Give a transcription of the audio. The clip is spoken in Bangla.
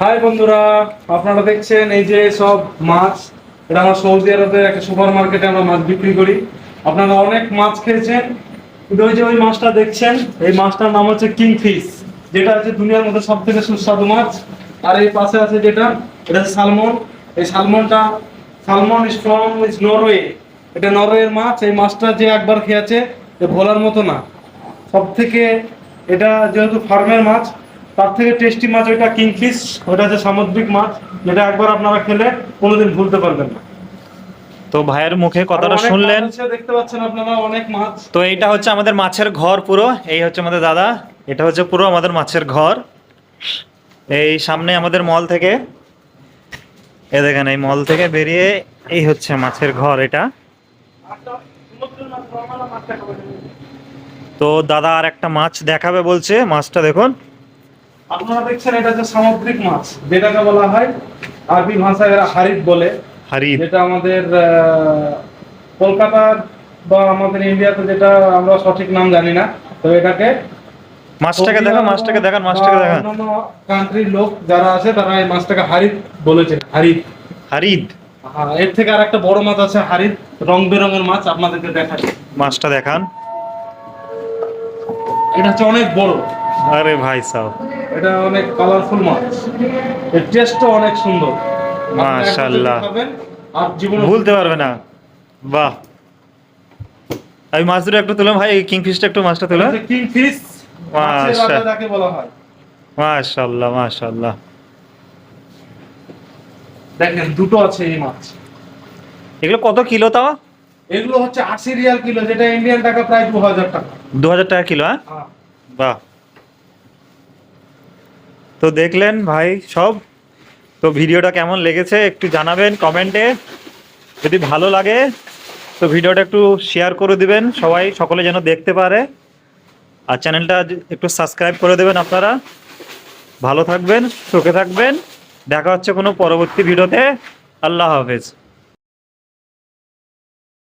হাই বন্ধুরা, আপনারা দেখছেন এই যে সব মাছ। এটা আমরা সৌদি আরবের একটা সুপার মার্কেটে আমরা মাছ বিক্রি করি। আপনারা অনেক মাছ খেয়েছেন, কিন্তু ওই যে ওই মাছটা দেখছেন, এই মাছটার নাম হচ্ছে কিংফিশ, যেটা হচ্ছে দুনিয়ার মধ্যে সব থেকে সুস্বাদু মাছ। আর এই পাশে আছে যেটা, এটা হচ্ছে সালমন। এই salmon is from is Norway. এটা নরওয়ের মাছ। এই মাছটা যে একবার খেয়েছে এ ভোলার মতো না। সব থেকে, এটা যেহেতু ফার্মের মাছ, তার থেকে টেস্টি মাছ ওইটা কিংফিশ। ওটা হচ্ছে সামুদ্রিক মাছ, যেটা একবার আপনারা খেলে কোনোদিন ভুলতে পারবেন না। তো ভাইয়ের মুখে আরো কথাটা অনেক মাছ শুনলেন। আছে, দেখতে পাচ্ছেন আপনারা অনেক মাছ। তো এইটা হচ্ছে আমাদের মাছের ঘর পুরো। এই হচ্ছে আমাদের দাদা। এটা হচ্ছে পুরো আমাদের মাছের ঘর। এই সামনে আমাদের মল থেকে, এ দেখেন, এই মল থেকে বেরিয়ে এই হচ্ছে মাছের ঘর এটা। তো দাদা আর একটা মাছ দেখাবে বলছে, মাছটা দেখুন। আপনারা দেখছেন এটা হচ্ছে সামুদ্রিক মাছ, যেটাকে বলা হয় আরবি ভাষায় এরা হারিত বলে। হারিদ। যেটা আমাদের কলকাতার বা আমাদের ইন্ডিয়াতে, যেটা আমরা সঠিক নাম জানি না, তো এটাকে মাছটাকে দেখান, মাছটাকে দেখান, মাছটাকে দেখান। অন্যান্য কান্ট্রির লোক যারা আছে তারা এই মাছটাকে হারিত বলেছে। হারিত। হারিদ। হ্যাঁ, এর থেকে আর একটা বড় মাছ আছে হারিত, রং বেরঙের মাছ, আপনাদেরকে দেখাচ্ছি। মাছটা দেখান। এটা হচ্ছে অনেক বড়। আরে ভাই সাহ, এটা অনেক কালারফুল মাছ। এর টেস্টও অনেক সুন্দর। আপনি একবার যদি মাশাআল্লাহ, খাবেন আর জীবনে ভুলতে পারবে না। বাহ, এই মাছ দুটো একটু তুলো ভাই, এই কিংফিশটা একটু, মাছটা তুলো। কিংফিশ, মাছের মাশা রাজা যাকে বলা হয়। মাশাআল্লাহ, মাশাআল্লাহ। দেখেন দুটো আছে এই মাছ। এগুলো কত কিলো তাও? এগুলো হচ্ছে 80 রিয়াল কিলো, যেটা ইন্ডিয়ান টাকা প্রায় 2000 টাকা। 2000 টাকা কিলো? হ্যাঁ, হ্যাঁ। বাহ। তো দেখলেন ভাই সব। তো ভিডিওটা কেমন লেগেছে একটু জানাবেন কমেন্টে। যদি ভালো লাগে তো ভিডিওটা একটু শেয়ার করে দিবেন, সকলে যেন দেখতে পারে। আর চ্যানেলটা একটু সাবস্ক্রাইব করে দেবেন আপনারা। ভালো থাকবেন, সুখে থাকবেন। দেখা হচ্ছে কোনো পরবর্তী ভিডিওতে। আল্লাহ হাফেজ।